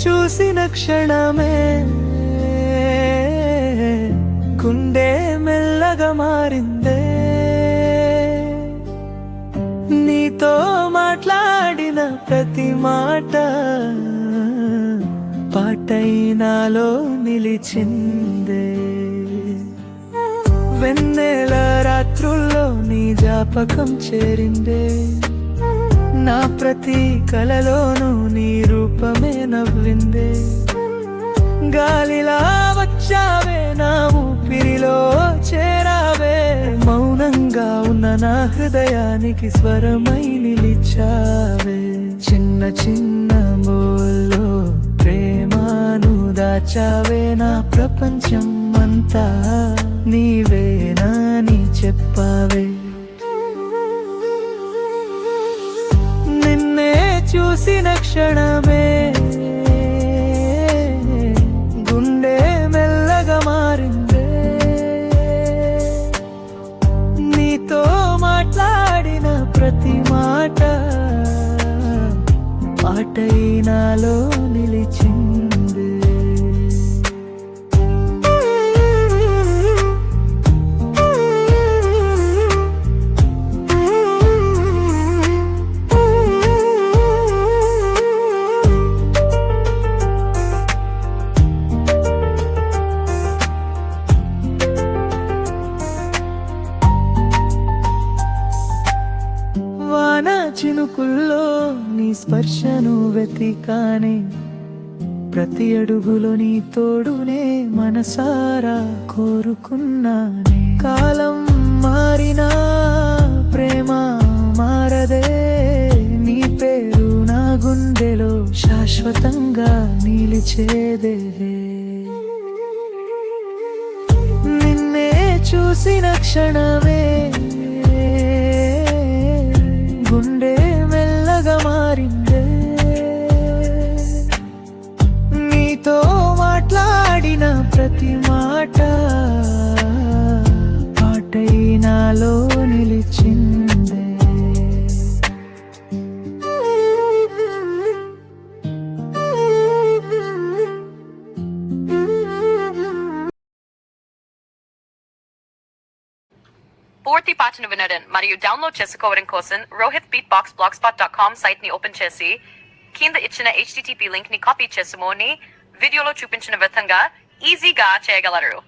చూసిన క్షణమే గుండె మెల్లగా మారిందే, నీతో మాట్లాడిన ప్రతి మాట పాటై నాలో నిలిచిందే. వెన్నెల రాత్రుల్లో నీ జ్ఞాపకం చేరిందే, నా ప్రతి కలలోనూ నీ రూపమే నవ్విందే. గాలిలా వచ్చావే, నా ఊపిరిలో చేరావే, మౌనంగా ఉన్న నా హృదయానికి స్వరమై నిలిచావే. చిన్న చిన్న మోల్లో ప్రేమను దాచావే, నా ప్రపంచం అంతా నీవేనా అని చెప్పావే. నిన్నే చూసిన క్షణమే గుండె మెల్లగా మారిందే, నీతో మాట్లాడిన ప్రతి మాట పాటై నాలో నిలిచిందే. చినుకుల్లో నీ స్పర్శను వెతికానే, ప్రతి అడుగులో నీ తోడునే మనసారా కోరుకున్నానే. కాలం మారినా ప్రేమ మారదే, నీ పేరు నా గుండెలో శాశ్వతంగా నిలిచేదే. నిన్నే చూసిన క్షణమే గుండె మెల్లగా మారిందే, నీతో మాట్లాడిన ప్రతి మాట పాటై నాలో నిలిచిందే. పూర్తి పాటను వినడం మరియు డౌన్లోడ్ చేసుకోవడం కోసం రోహిత్ బీట్బాక్స్ blogspot.com సైట్ ని ఓపెన్ చేసి కింద ఇచ్చిన http లింక్ ని కాపీ చేసుకొని వీడియోలో చూపించిన విధంగా ఈజీగా చేయగలరు.